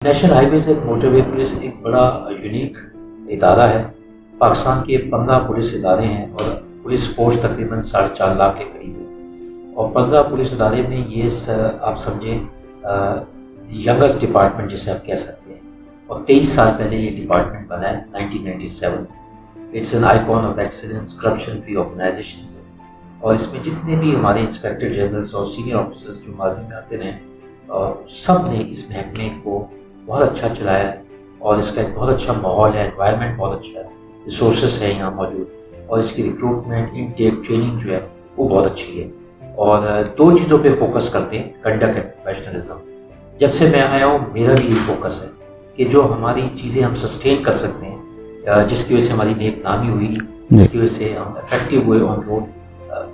National highways and motorway police ایک بڑا unique ادارہ ہے۔ پاکستان کے 15 پولیس ادارے ہیں اور پولیس فورس تقریباً 4.5 لاکھ کے قریب ہے، اور 15 پولیس ادارے میں یہ آپ سمجھیں ینگسٹ ڈپارٹمنٹ جسے آپ کہہ سکتے ہیں، اور 23 سال پہلے یہ ڈپارٹمنٹ بنا ہے 1997 میں۔ It's an icon of excellence corruption free organization ہے، اور اس میں جتنے بھی ہمارے انسپیکٹر جنرلس اور سینئر آفیسرز جو ماضی میں آتے رہے اور سب نے اس محکمے کو بہت اچھا چلایا ہے، اور اس کا ایک بہت اچھا ماحول ہے، انوائرمنٹ بہت اچھا ہے، ریسورسز ہے یہاں موجود، اور اس کی ریکروٹمنٹ انٹیک ٹریننگ جو ہے وہ بہت اچھی ہے، اور 2 چیزوں پہ فوکس کرتے ہیں، کنڈکٹ اینڈ پروفیشنلزم۔ جب سے میں آیا ہوں میرا بھی یہی فوکس ہے کہ جو ہماری چیزیں ہم سسٹین کر سکتے ہیں، جس کی وجہ سے ہماری نیک نامی ہوئی، جس کی وجہ سے ہم افیکٹو ہوئے آن روڈ،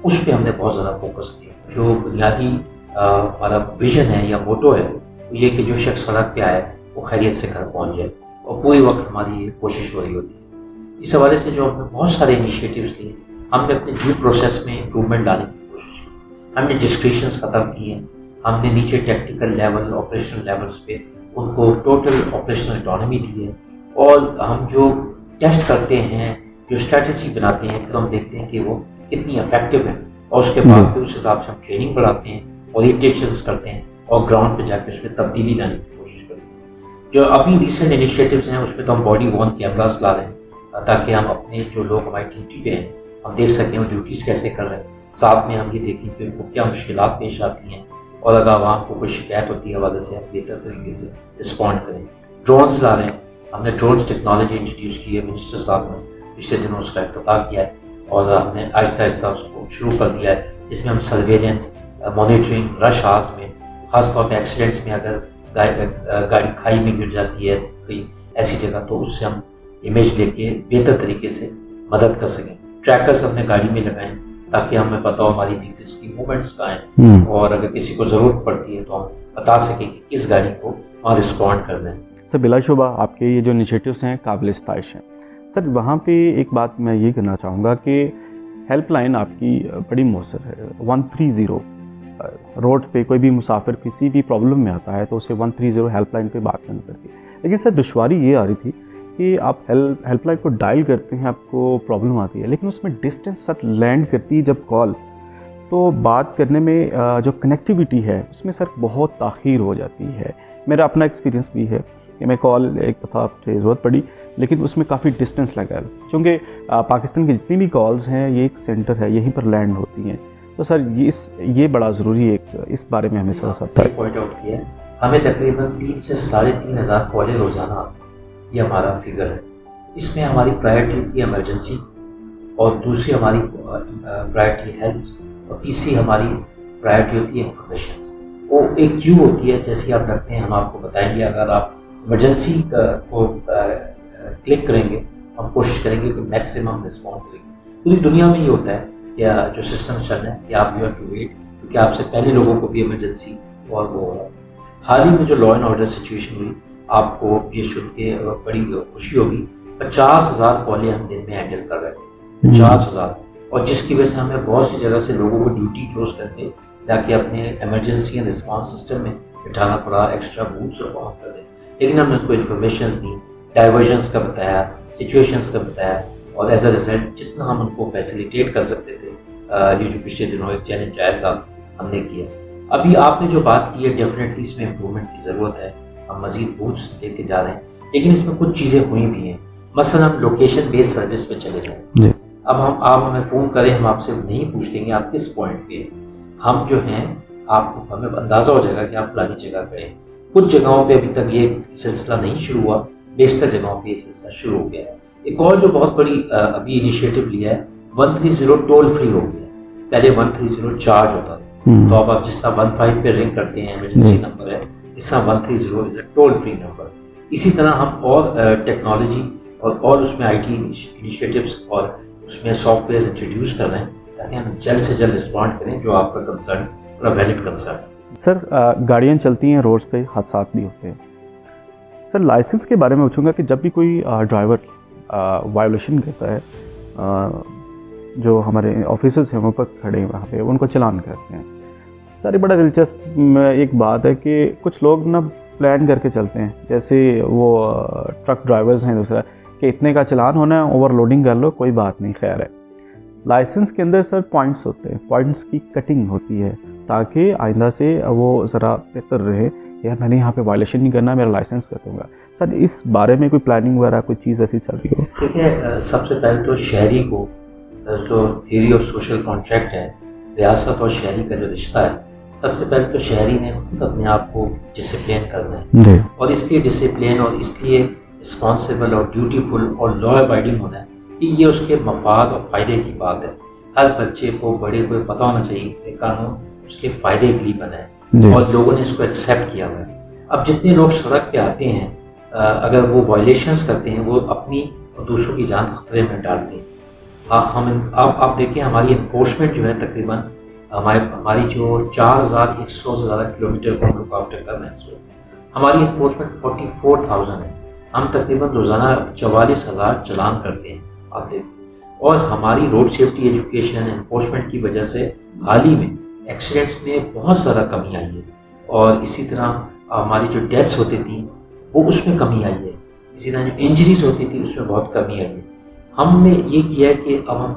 اس پہ ہم نے بہت زیادہ فوکس کیا۔ جو بنیادی ہمارا ویژن ہے یا موٹو ہے وہ یہ کہ جو شخص سڑک پہ آئے وہ خیریت سے گھر پہنچ جائے، اور پوری وقت ہماری یہ کوشش ہو رہی ہوتی ہے۔ اس حوالے سے جو ہم نے بہت سارے انیشیٹیوز لیے، ہم نے اپنے ڈیو پروسیس میں امپرومنٹ لانے کی کوشش کی، ہم نے ڈسکریشنز ختم کی ہیں، ہم نے نیچے ٹیکٹیکل لیول آپریشنل لیولز پہ ان کو ٹوٹل آپریشنل اٹانومی دی ہے، اور ہم جو ٹیسٹ کرتے ہیں، جو اسٹریٹجی بناتے ہیں، پھر ہم دیکھتے ہیں کہ وہ کتنی افیکٹو ہے، اور اس کے بعد پھر اس حساب سے ہم ٹریننگ بڑھاتے ہیں، اورینٹیشنز کرتے ہیں، اور گراؤنڈ پہ جا کے اس میں تبدیلی لانے کی کوشش کرتے ہیں۔ جو ابھی ریسنٹ انیشیٹیوز ہیں اس میں تو ہم باڈی وارن کیمراز لا رہے ہیں، تاکہ ہم اپنے جو لوگ ہماری ڈیوٹی پہ ہیں ہم دیکھ سکیں وہ ڈیوٹیز کیسے کر رہے ہیں، ساتھ میں ہم یہ دیکھیں کہ ان کو کیا مشکلات پیش آتی ہیں، اور اگر عوام کو کوئی شکایت ہوتی ہے حوالے سے ہم بہتر طریقے سے رسپونڈ کریں۔ ڈرونز لا رہے ہیں، ہم نے ڈرونز ٹیکنالوجی انٹروڈیوس کی ہے، منسٹر صاحب نے پچھلے دنوں اس کا افتتاح کیا ہے، اور ہم نے آہستہ آہستہ اس کو شروع کر دیا ہے، جس میں ہم سرویلنس، مانیٹرنگ، رش آورز میں، خاص طور پہ ایکسیڈنٹس میں اگر گاڑی کھائی میں گر جاتی ہے کوئی ایسی جگہ، تو اس سے ہم امیج لے کے بہتر طریقے سے مدد کر سکیں۔ ٹریکرز اپنے گاڑی میں لگائیں تاکہ ہمیں پتہ ہو ہماری ویکلس کی موومنٹس کہاں ہیں، اور اگر کسی کو ضرورت پڑتی ہے تو ہم بتا سکیں کہ کس گاڑی کو وہاں رسپونڈ کرنا ہے۔ سر بلا شبہ آپ کے یہ جو انیشیٹیوز ہیں قابل ستائش ہیں۔ سر وہاں پہ ایک بات میں یہ کرنا چاہوں گا کہ ہیلپ لائن آپ کی بڑی مؤثر ہے، 130 روڈ پہ کوئی بھی مسافر کسی بھی پرابلم میں آتا ہے تو اسے 130 ہیلپ لائن پہ بات کرنی پڑتی ہے، لیکن سر دشواری یہ آ رہی تھی کہ آپ ہیلپ لائن کو ڈائل کرتے ہیں، آپ کو پرابلم آتی ہے، لیکن اس میں ڈسٹینس سر لینڈ کرتی ہے جب کال، تو بات کرنے میں جو کنیکٹیویٹی ہے اس میں سر بہت تاخیر ہو جاتی ہے۔ میرا اپنا ایکسپیرینس بھی ہے کہ میں کال ایک دفعہ ضرورت پڑی، لیکن اس میں کافی ڈسٹینس لگا، چونکہ پاکستان کی جتنی بھی کالز ہیں یہ ایک سینٹر ہے، یہیں پر لینڈ ہوتی ہیں، تو سر یہ بڑا ضروری ہے، اس بارے میں ہمیں سر پوائنٹ آؤٹ کیا ہے، ہمیں تقریباً 3 سے 3,500 کالیں روزانہ آتی ہیں، یہ ہمارا فگر ہے۔ اس میں ہماری پرائرٹی ہوتی ہے ایمرجنسی، اور دوسری ہماری پرائرٹی ہیلپس، اور تیسری ہماری پرائرٹی ہوتی ہے انفارمیشنز۔ وہ ایک کیو ہوتی ہے، جیسے آپ رکھتے ہیں ہم آپ کو بتائیں گے، اگر آپ ایمرجنسی کو کلک کریں گے ہم کوشش کریں گے کہ میکسیمم رسپونڈ کریں گے۔ پوری دنیا میں یہ ہوتا ہے کہ جو سسٹم چل رہا ہے کہ آپ یو ہیو ٹو ویٹ، کیونکہ آپ سے پہلے لوگوں کو بھی ایمرجنسی اور وہ ہو رہا ہے۔ حال ہی میں جو لا اینڈ آرڈر سچویشن ہوئی، آپ کو یہ سن کے بڑی خوشی ہوگی، 50,000 کالیں ہم دن میں ہینڈل کر رہے تھے، 50,000، اور جس کی وجہ سے ہمیں بہت سی جگہ سے لوگوں کو ڈیوٹی کلوز کر کے جا کے اپنے ایمرجنسی اینڈ رسپانس سسٹم میں بٹھانا پڑا، ایکسٹرا بوٹس اور کر دیں، لیکن ہم نے ان کو انفارمیشنز دی، ڈائیورژنس کا بتایا، سچویشنز کا بتایا، اور ایز اے ریزلٹ جتنا ہم ان کو فیسیلیٹیٹ کر سکتے تھے، یہ جو پچھلے دنوں ایک چیلنج آیا صاحب ہم نے کیا۔ ابھی آپ نے جو بات کی ہے ڈیفینیٹلی اس میں امپرومنٹ کی ضرورت ہے، ہم مزید بوٹس لے کے جا رہے ہیں، لیکن اس میں کچھ چیزیں ہوئی بھی ہیں، مثلا ہم لوکیشن بیس سروس پہ چلے جائیں۔ اب آپ ہمیں فون کریں، ہم آپ سے نہیں پوچھیں گے آپ کس پوائنٹ پہ ہیں، ہم جو ہیں آپ کو ہمیں اندازہ ہو جائے گا کہ آپ فلانی جگہ پہ ہیں۔ کچھ جگہوں پہ ابھی تک یہ سلسلہ نہیں شروع ہوا، بیشتر جگہوں پہ یہ سلسلہ شروع ہو گیا ہے۔ ایک اور جو بہت بڑی ابھی انیشیٹو لیا ہے، 130 ٹول فری ہو گیا، پہلے 130 چارج ہوتا تھا، تو اب آپ جس طرح 15 پہ رنگ کرتے ہیں ایمرجنسی نمبر ہے، اس طرح 130 از اے ٹول فری نمبر۔ اسی طرح ہم اور ٹیکنالوجی اور اس میں IT انیشیٹیوز اور اس میں سافٹ ویئرز انٹروڈیوس کر رہے ہیں تاکہ ہم جلد سے جلد رسپونڈ کریں، جو آپ کا کنسرن بڑا ویلڈ کنسرن ہے۔ سر گاڑیاں چلتی ہیں روڈز پہ، حادثات بھی ہوتے ہیں۔ سر لائسنس کے بارے میں پوچھوں گا کہ جب بھی کوئی ڈرائیور وائلیشن کرتا ہے، جو ہمارے آفیسرز ہیں وہ پر کھڑے ہیں وہاں پہ، ان کو چلان کرتے ہیں۔ سر یہ بڑا دلچسپ ایک بات ہے کہ کچھ لوگ نا پلان کر کے چلتے ہیں, جیسے وہ ٹرک ڈرائیورز ہیں دوسرا کہ اتنے کا چلان ہونا ہے, اوور لوڈنگ کر لو کوئی بات نہیں, خیر ہے. لائسنس کے اندر سر پوائنٹس ہوتے ہیں, پوائنٹس کی کٹنگ ہوتی ہے تاکہ آئندہ سے وہ ذرا بہتر رہے, یار میں نے یہاں پہ وائلیشن نہیں کرنا, میرا لائسنس کر دوں گا. سر اس بارے میں کوئی پلاننگ وغیرہ کوئی چیز ایسی چل رہی ہو؟ دیکھیں, سب سے پہلے تو شہری کو جو تھیوری آف سوشل کانٹریکٹ ہے, ریاست اور شہری کا جو رشتہ ہے, سب سے پہلے تو شہری نے خود اپنے آپ کو ڈسپلین کرنا ہے, اور اس لیے ڈسپلین اور اس لیے رسپانسیبل اور ڈیوٹیفل اور لا ابائڈنگ ہونا ہے کہ یہ اس کے مفاد اور فائدے کی بات ہے. ہر بچے کو, بڑے کو پتہ ہونا چاہیے کہ قانون اس کے فائدے کے لیے بنا ہے اور لوگوں نے اس کو ایکسیپٹ کیا ہوا ہے. اب جتنے لوگ سڑک پہ آتے ہیں, اگر وہ وائلیشنس کرتے ہیں وہ اپنی اور دوسروں کی جان خطرے میں ڈالتے ہیں. آپ دیکھیں ہماری انفورسمنٹ جو ہے تقریباً ہماری جو 4100 سے زیادہ کلومیٹر کو ہم لوگ کاؤنٹر کر رہے ہیں اس وقت, ہماری انفورسمنٹ 44,000 ہے. ہم تقریباً روزانہ 44,000 چلان کرتے ہیں آپ دیکھیں. اور ہماری روڈ سیفٹی ایجوکیشن انفورسمنٹ کی وجہ سے حال ہی میں ایکسیڈنٹس میں بہت زیادہ کمی آئی ہے, اور اسی طرح ہماری جو ڈیتھس ہوتی تھیں وہ اس میں کمی آئی ہے, اسی طرح جو انجریز ہوتی تھی اس میں بہت کمی آئی ہے. ہم نے یہ کیا ہے کہ اب ہم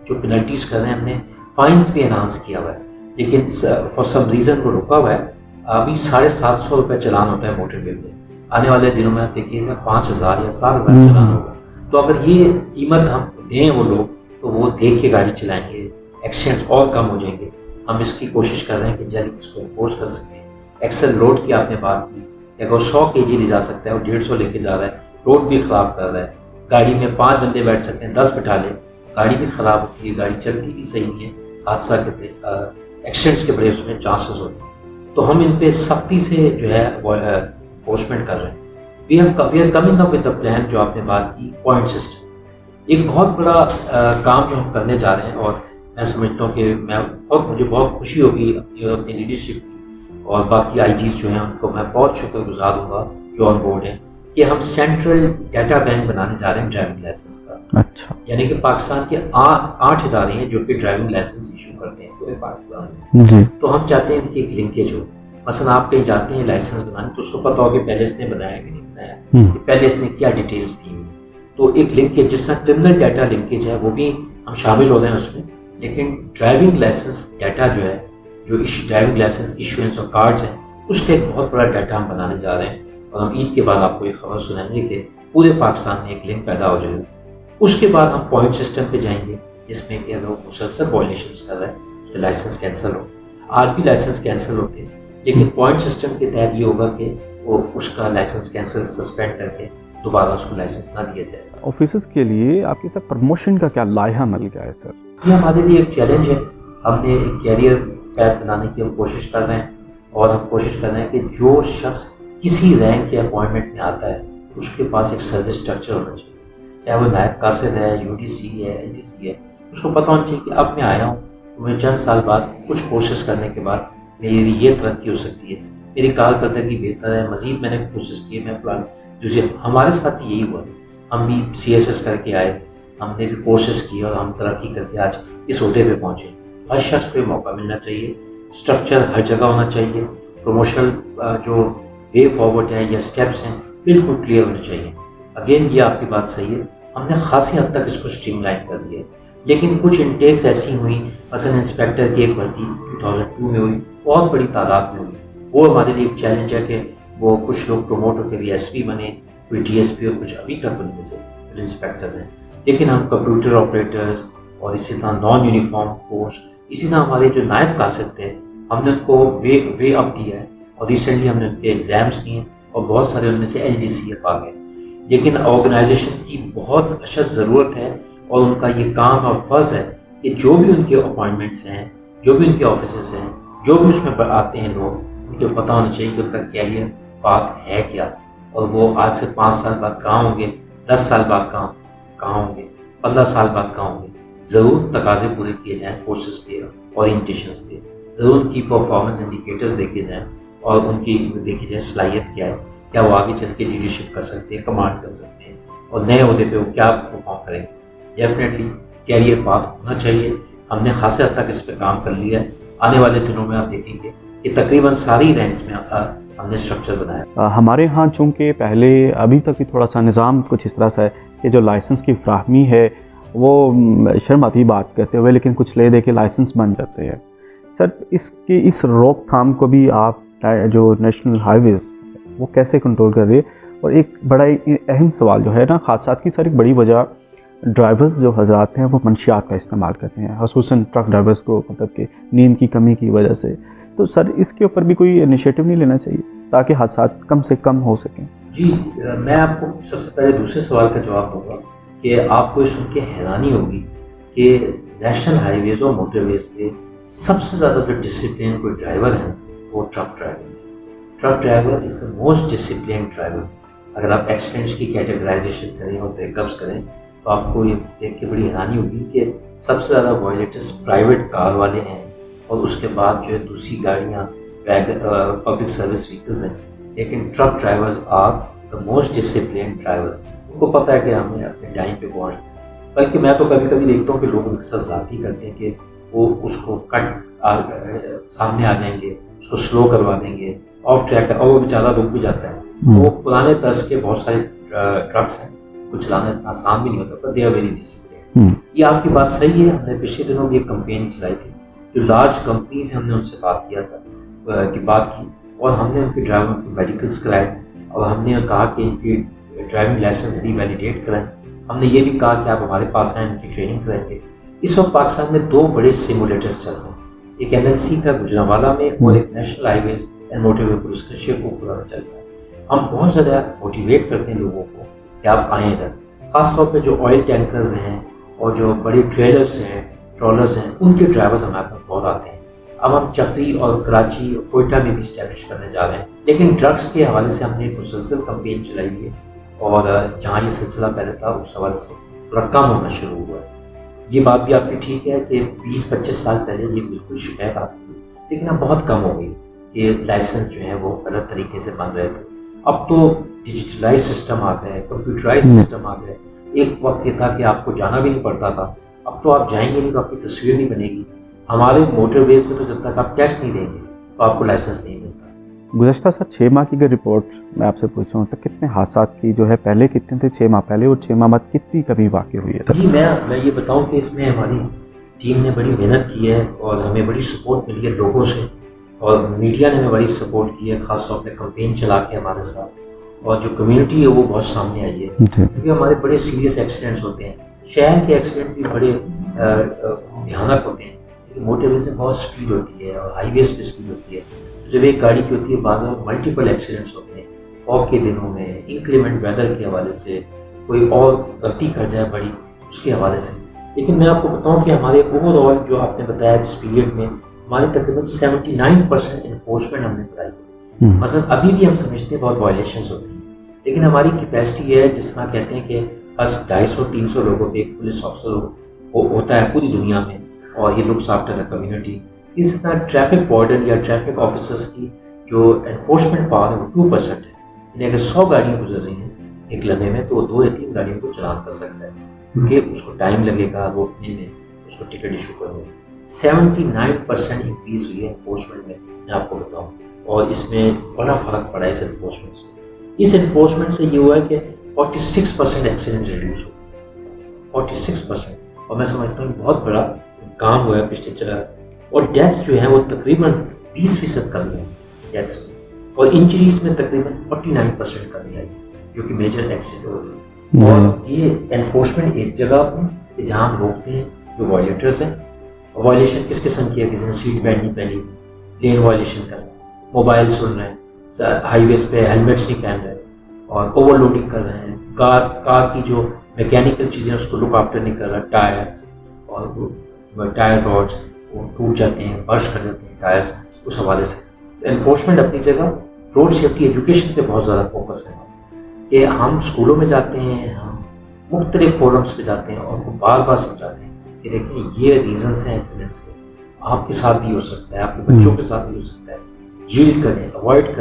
جو پینلٹیز کر رہے ہیں ہم نے فائنس بھی انہانس کیا ہوا ہے, لیکن فار سم ریزن وہ رکا ہوا ہے. ابھی 750 روپے چلان ہوتا ہے موٹر وے میں, آنے والے دنوں میں آپ دیکھیے گا 5,000 یا 7,000 چلان ہوگا. تو اگر یہ قیمت ہم دیں وہ لوگ تو وہ دیکھ کے گاڑی چلائیں گے, ایکسیڈنٹ اور کم ہو جائیں گے. ہم اس کی کوشش کر رہے ہیں کہ جلد اس کو انفورس کر سکیں. ایکسل لوڈ کی آپ نے بات کی, اگر وہ 100 kg لے جا سکتا ہے, وہ 150 لے کے جا رہا ہے, روڈ بھی خراب کر رہا ہے. گاڑی میں 5 بندے بیٹھ سکتے ہیں, 10 بٹھا لے, گاڑی بھی خراب ہوتی ہے, گاڑی چلتی بھی صحیح نہیں ہے, حادثہ کے ایکسیڈنٹس کے بڑے اس میں چانسز ہوتے ہیں. تو ہم ان پہ سختی سے جو ہے انفورسمنٹ کر رہے ہیں. We are coming up with a plan جو آپ نے بات کی, پوائنٹ سسٹم. ایک بہت بڑا کام جو ہم کرنے جا رہے ہیں, اور میں سمجھتا ہوں کہ مجھے بہت خوشی ہوگی اپنی لیڈرشپ کی, اور باقی آئی جیز جو ہیں ان کو میں بہت شکر گزار ہوں گا جو آن بورڈ ہیں, کہ ہم سینٹرل ڈیٹا بینک بنانے جا رہے ہیں ڈرائیونگ لائسنس کا. اچھا, یعنی کہ پاکستان کے 8 ادارے ہیں جو کہ ڈرائیونگ لائسنس ایشو کرتے ہیں پورے پاکستان میں. جی, تو ہم چاہتے ہیں کہ ایک لنکیج ہو. مثلا آپ کہیں جاتے ہیں لائسنس بنانے تو اس کو پتہ ہو کہ پہلے اس نے بنایا کہ نہیں بنایا, کہ پہلے اس نے کیا ڈیٹیلز تھی. تو ایک لنکیج جس طرح کرمنل ڈیٹا لنکیج ہے وہ بھی ہم شامل ہو رہے ہیں اس میں, لیکن ڈرائیونگ لائسنس ڈیٹا جو ہے, جو ڈرائیونگ لائسنس ایشوئنس اور کارڈز ہیں, اس کا ایک بہت بڑا ڈیٹا ہم بنانے جا رہے ہیں. اور ہم عید کے بعد آپ کو یہ خبر سنائیں گے کہ پورے پاکستان میں ایک لنک پیدا ہو جائے گا. اس کے بعد ہم پوائنٹ سسٹم پہ جائیں گے, جس میں کہ اگر وہ مسلسل وائلیشنس کر رہا ہے تو لائسنس کینسل ہو. آج بھی لائسنس کینسل ہوتے ہیں, لیکن پوائنٹ سسٹم کے تحت یہ ہوگا کہ وہ اس کا لائسنس کینسل سسپینڈ کر کے دوبارہ اس کو لائسنس نہ دیا جائے. آفیسرس کے لیے آپ کے ساتھ پروموشن کا کیا لائحہ مل گیا ہے سر؟ یہ ہمارے لیے ایک چیلنج ہے. ہم نے ایک کیریئر پیتھ بنانے کی ہم کوشش کر رہے ہیں, اور ہم کوشش کر رہے ہیں کہ جو شخص کسی رینک یا اپوائنٹمنٹ میں آتا ہے اس کے پاس ایک سروس اسٹرکچر ہونا چاہیے. چاہے وہ نائب قاصد ہے, یو ڈی سی ہے, این ڈی سی ہے, اس کو پتہ ہونا چاہیے کہ اب میں آیا ہوں, مجھے چند سال بعد کچھ کوشش کرنے کے بعد میری یہ ترقی ہو سکتی ہے, میری کارکردگی بہتر ہے, مزید میں نے کوشش کی, میں فلاں دوسرے. ہمارے ساتھ یہی ہوا, ہم بھی سی ایس ایس کر کے آئے, ہم نے بھی کوشش کی اور ہم ترقی کر کے آج اس عہدے پہ پہنچے. ہر شخص کو موقع ملنا چاہیے, اسٹرکچر ہر جگہ ہونا چاہیے, پروموشنل جو وے فارورڈ ہے یا اسٹیپس ہیں بالکل کلیئر ہونے چاہیے. اگین یہ آپ کی بات صحیح ہے, ہم نے خاصی حد تک اس کو اسٹریم لائن کر دیا ہے, لیکن کچھ انٹیکس ایسی ہوئی, مثلا انسپیکٹر کی ایک بھرتی 2002 میں ہوئی, بہت بڑی تعداد میں ہوئی. وہ ہمارے لیے ایک چیلنج ہے کہ وہ کچھ لوگ پروموٹ ہو کے بھی ایس پی بنے, کوئی ڈی ایس پی اور کچھ ابھی تک ان میں سے کچھ انسپیکٹرز ہیں. لیکن ہم کمپیوٹر آپریٹرز اور اسی طرح نان یونیفارم پوسٹ, اسی طرح ہمارے جو نائب قاصد تھے ہم نے ان کو وے اپ دیا ہے, اور ریسنٹلی ہم نے ان کے ایگزامس کیے اور بہت سارے ان میں سے ایل ڈی سی ایف آ گئے. لیکن آرگنائزیشن کی بہت اشد ضرورت ہے, اور ان کا یہ کام اور فرض ہے کہ جو بھی ان کے اپوائنٹمنٹس ہیں, جو بھی ان کے آفیسز ہیں, جو بھی اس میں آتے ہیں لوگ, ان کو پتہ ہونا چاہیے کہ ان کا کیریئر پاک ہے کیا, اور وہ آج سے 5 سال بعد کہاں ہوں گے, 10 سال بعد کہاں ہوں گے, 15 سال بعد کہاں ہوں گے. ضرور تقاضے پورے کیے جائیں کورسز کے, اورینٹیشنس کے, ضرور ان کی پرفارمنس انڈیکیٹرز دیکھے جائیں, اور ان کی دیکھی جائے صلاحیت کیا ہے, کیا وہ آگے چل کے لیڈرشپ کر سکتے ہیں, کمانڈ کر سکتے ہیں, اور نئے عہدے پہ وہ کیا پرفارم کریں. ڈیفینیٹلی کیریئر پاتھ ہونا چاہیے. ہم نے خاصے حد تک اس پہ کام کر لیا ہے. آنے والے دنوں میں آپ دیکھیں گے کہ تقریباً ساری رینکس میں ہم نے اسٹرکچر بنایا. ہمارے ہاں چونکہ پہلے ابھی تک بھی تھوڑا سا نظام کچھ اس طرح سے ہے کہ جو لائسنس کی فراہمی ہے وہ شرم آتی بات کرتے ہوئے، لیکن کچھ لے دے کے لائسنس بن جاتے ہیں. سر اس روک تھام کو بھی آپ جو نیشنل ہائی ویز وہ کیسے کنٹرول کر رہے ہیں؟ اور ایک بڑا اہم سوال جو ہے نا، حادثات کی سر ایک بڑی وجہ ڈرائیورز جو حضرات ہیں وہ منشیات کا استعمال کرتے ہیں، خصوصاً ٹرک ڈرائیورز کو، مطلب کہ نیند کی کمی کی وجہ سے. تو سر اس کے اوپر بھی کوئی انیشیٹو نہیں لینا چاہیے تاکہ حادثات کم سے کم ہو سکیں؟ جی میں آپ کو سب سے پہلے دوسرے سوال کا جواب دوں گا کہ آپ کو یہ سن کے حیرانی ہوگی کہ نیشنل ہائی ویز اور موٹر ویز پہ سب سے زیادہ جو ڈسپلین کوئی ڈرائیور ہے وہ ٹرک ڈرائیور ہے. Truck driver is the most discipline driver. اگر آپ ایکسیڈنٹس کی کیٹیگرائزیشن کریں اور بریک اپس کریں تو آپ کو یہ دیکھ کے بڑی حیرانی ہوگی کہ سب سے زیادہ وائلیٹرس پرائیویٹ کار والے ہیں، اور اس کے بعد جو ہے دوسری گاڑیاں پبلک سروس وہیکلز ہیں. لیکن truck drivers are the most discipline drivers. ان کو پتہ ہے کہ ہمیں اپنے ٹائم پہ پہنچنا ہے. بلکہ میں تو کبھی کبھی دیکھتا ہوں کہ لوگ ان کے ساتھ ذاتی کرتے ہیں کہ وہ اس کو سامنے آ جائیں گے، اس کو سلو کروا دیں گے، آف ٹریک، اور وہ بیچارہ رک بھی جاتا ہے. تو وہ پرانے طرز کے بہت سارے ٹرکس ہیں، کو چلانا اتنا آسان بھی نہیں ہوتا، پر دے آر ویری ڈسپلین. یہ آپ کی بات صحیح ہے. ہم نے پچھلے دنوں بھی ایک کمپین چلائی تھی. جو لارج کمپنیز ہیں ہم نے ان سے بات کی اور ہم نے ان کے ڈرائیوروں کے میڈیکلس کرائے، اور ہم نے کہا کہ ان کی ڈرائیونگ لائسنس ری ویلیڈیٹ کرائیں. ہم نے یہ بھی کہا کہ آپ ہمارے پاس آئیں، ان کی ٹریننگ کرائیں گے. اس وقت پاکستان میں 2 بڑے سیمولیٹرز چل رہے ہیں، ایک NLC کا گجرانوالہ میں اور ایک national highways and motorway police کا شیخوپورہ میں چل رہا ہے. ہم بہت زیادہ موٹیویٹ کرتے ہیں لوگوں کو کہ آپ آئیں ادھر. خاص طور پہ جو آئل ٹینکرز ہیں اور جو بڑے ٹریلرز ہیں، ٹرالرز ہیں، ان کے ڈرائیورز ہمارے پاس بہت آتے ہیں. اب ہم چکری اور کراچی اور کوئٹہ میں بھی اسٹیبلش کرنے جا رہے ہیں. لیکن ڈرگس کے حوالے سے ہم نے ایک مسلسل کمپین چلائی ہوئی ہے، اور جہاں یہ سلسلہ پہلے تھا اس حوالے سے تھوڑا کم ہونا شروع ہوا ہے. یہ بات بھی آپ کی ٹھیک ہے کہ 20-25 سال پہلے یہ بالکل شکایت آتی تھی، لیکن اب بہت کم ہو گئی کہ لائسنس جو ہے وہ غلط طریقے سے بن رہے تھے. اب تو ڈیجیٹلائز سسٹم آ گیا ہے، کمپیوٹرائز سسٹم آ گیا ہے. ایک وقت یہ تھا کہ آپ کو جانا بھی نہیں پڑتا تھا، اب تو آپ جائیں گے نہیں تو آپ کی تصویر نہیں بنے گی. ہمارے موٹر ویز میں تو جب تک آپ ٹیسٹ نہیں دیں گے تو آپ کو لائسنس نہیں ملتا. گزشتہ 6 ماہ کی اگر رپورٹ میں آپ سے پوچھوں تو کتنے حادثات کی جو ہے پہلے کتنے تھے 6 ماہ پہلے، اور 6 ماہ بعد کتنی کمی واقع ہوئی ہے؟ جی میں یہ بتاؤں کہ اس میں ہماری ٹیم نے بڑی محنت کی ہے اور ہمیں بڑی سپورٹ ملی ہے لوگوں سے، اور میڈیا نے ہمیں بڑی سپورٹ کی ہے، خاص طور پہ کمپین چلا کے ہمارے ساتھ. اور جو کمیونٹی ہے وہ بہت سامنے آئی ہے، کیونکہ ہمارے بڑے سیریس ایکسیڈنٹس ہوتے ہیں. شہر کے ایکسیڈنٹ بھی بڑے بھیانک ہوتے ہیں، لیکن موٹر ویز میں بہت اسپیڈ ہوتی ہے اور ہائی ویز پہ اسپیڈ ہوتی ہے. جب ایک گاڑی کی ہوتی ہے بعض ملٹیپل ایکسیڈنٹس ہوتے ہیں فوگ کے دنوں میں، انکلیمنٹ ویدر کے حوالے سے، کوئی اور غلطی کر جائے بڑی اس کے حوالے سے. لیکن میں آپ کو بتاؤں کہ ہمارے اوور آل جو آپ نے بتایا جس پیریڈ میں ہماری تقریباً 79% انفورسمنٹ ہم نے کرائی ہے. مثلا ابھی بھی ہم سمجھتے ہیں بہت وائلیشنس ہوتی ہیں، لیکن ہماری کیپیسٹی ہے، جس طرح کہتے ہیں کہ بس 250-300 لوگوں پہ ایک پولیس آفیسر ہوتا ہے پوری دنیا میں، اور ہی لکس آفٹر دا کمیونٹی. اس طرح ٹریفک وارڈن یا ٹریفک آفیسرس کی جو انفورسمنٹ پاور ہے وہ 2% ہے. یعنی اگر 100 گاڑیاں گزر رہی ہیں ایک لمحے میں تو وہ 2 یا 3 گاڑیوں کو چلان کر سکتا ہے، کیونکہ اس کو ٹائم لگے گا روکنے میں، اس کو ٹکٹ ایشو کرنے میں. 79% انکریز ہوئی ہے انفورسمنٹ میں آپ کو بتاؤں، اور اس میں بڑا فرق پڑا ہے اس انفورسمنٹ سے. اس انفورسمنٹ سے یہ ہوا ہے کہ 46% ایکسیڈنٹ ریڈیوس ہو، 46%. اور میں سمجھتا ہوں بہت بڑا کام ہوا ہے پچھلے چلا. اور ڈیتھ جو ہے وہ تقریباً 20% کمی ہے ڈیتھس میں، اور انجریز میں تقریباً 49% کمی آئی جو کہ میجر ایکسیڈنٹ ہو گئی. اور یہ انفورسمنٹ ایک جگہ پر کہ جہاں ہم روکتے ہیں جو وائلیٹرز ہیں. وائلیشن کس قسم کی ہے؟ کسی نے سیٹ بیلٹ نہیں پہنی، لین وائلیشن کر رہے ہیں، موبائل سن رہے ہیں، ہائی ویز پہ ہیلمٹس نہیں پہن رہے، اور اوور لوڈنگ کر رہے ہیں، کار کی جو میکینیکل چیزیں اس کو لک آفٹر نہیں کر رہا، ٹائرس اور ٹائر راڈس وہ ٹوٹ جاتے ہیں، برش کر جاتے ہیں ٹائرس. اس حوالے سے انفورسمنٹ اپنی جگہ. روڈ سیفٹی ایجوکیشن پہ بہت زیادہ فوکس ہے کہ ہم اسکولوں میں جاتے ہیں، ہم مختلف فورمس پہ جاتے ہیں اور ان کو بار بار سمجھاتے ہیں کہ دیکھیں یہ ریزنس ہیں ایکسیڈنٹس کے، آپ کے ساتھ بھی ہو سکتا ہے، آپ کے بچوں کے ساتھ بھی ہو سکتا ہے. ییلڈ کریں، اوائڈ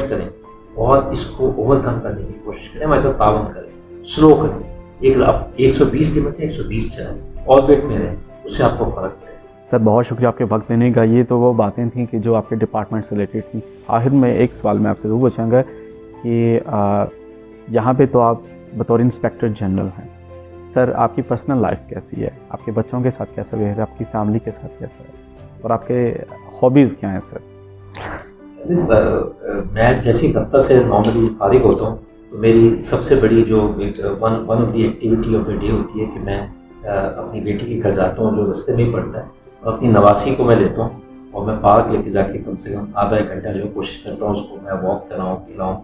کریں اور اس کو اوور کم کرنے کی کوشش کریں، ہمارے ساتھ تعاون کریں، سلو کریں. 120 لمٹ ہے 120 چلائیں، آربٹ میں رہیں، اس سے آپ کو فرق پڑے. سر بہت شکریہ آپ کے وقت دینے کا. یہ تو وہ باتیں تھیں کہ جو آپ کے ڈپارٹمنٹ سے ریلیٹڈ تھیں. آخر میں ایک سوال میں آپ سے ضرور پوچھوں گا کہ یہاں پہ تو آپ بطور انسپیکٹر جنرل ہیں. سر آپ کی پرسنل لائف کیسی ہے؟ آپ کے بچوں کے ساتھ کیسا بہیو ہے؟ آپ کی فیملی کے ساتھ کیسا ہے؟ اور آپ کے ہابیز کیا ہیں سر؟ میں جیسے دفتر سے نارملی فارغ ہوتا ہوں تو میری سب سے بڑی جو ایک one of the activity of the day ہوتی ہے کہ میں اپنی بیٹی کے گھر جاتا ہوں جو رستے میں ہی پڑتا ہے, اور اپنی نواسی کو میں لیتا ہوں اور میں پارک لے کے جا کے کم سے کم آدھا ایک گھنٹہ جو کوشش کرتا ہوں اس کو میں واک کراؤں کھلاؤں.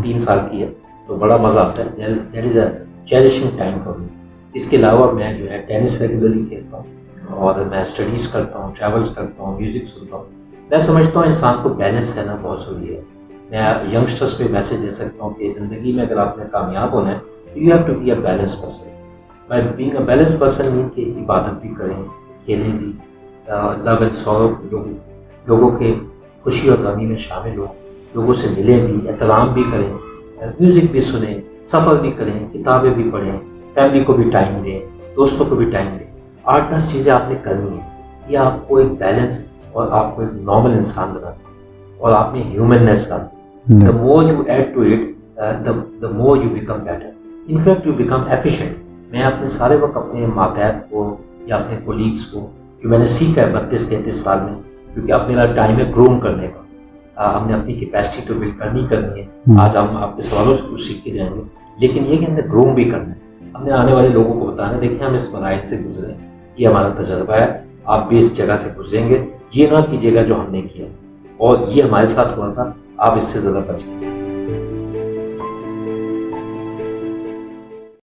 3 سال کی ہے تو بڑا مزہ آتا ہے. That is a cherishing time for me. اس کے علاوہ میں جو ہے ٹینس ریگولرلی کھیلتا ہوں اور میں اسٹڈیز کرتا ہوں, ٹریولس کرتا ہوں, میوزک سنتا ہوں. میں سمجھتا ہوں انسان کو بیلنس رہنا بہت ضروری ہے. میں ینگسٹرس پہ میسج دے سکتا ہوں کہ زندگی میں اگر آپ نے کامیاب ہونا ہے تو you have to be a balance person. By being a balance person مین کہ عبادت بھی کریں, کھیلیں بھی, لو اینڈ سورو لوگوں کے خوشی اور غمی میں شامل ہوں, لوگوں سے ملیں بھی, احترام بھی کریں, میوزک بھی سنیں, سفر بھی کریں, کتابیں بھی پڑھیں, فیملی کو بھی ٹائم دیں, دوستوں کو بھی ٹائم دیں. 8-10 چیزیں آپ نے کرنی ہیں. یہ آپ کو ایک بیلنس اور آپ کو ایک نارمل انسان بناتی ہے اور آپ میں ہیومننیس لاتی ہے. The more you add to it the more you become better. In fact you become efficient. میں اپنے سارے وقت اپنے ماتحت کو یا اپنے کولیگس کو جو میں نے سیکھا ہے 32-33 سال میں, کیونکہ اب میرا ٹائم ہے گروم کرنے کا. ہم نے اپنی کیپیسٹی تو بلڈ کرنی ہے. آج ہم آپ کے سوالوں سے کچھ سیکھ کے جائیں گے, لیکن یہ کہ ہم نے گروم بھی کرنا ہے. ہم نے آنے والے لوگوں کو بتانا ہے دیکھیں ہم اس مراحل سے گزرے, یہ ہمارا تجربہ ہے, آپ بھی اس جگہ سے گزریں گے, یہ نہ کیجیے گا جو ہم نے کیا اور یہ ہمارے ساتھ ہوا تھا, آپ اس سے زیادہ بچ گئے.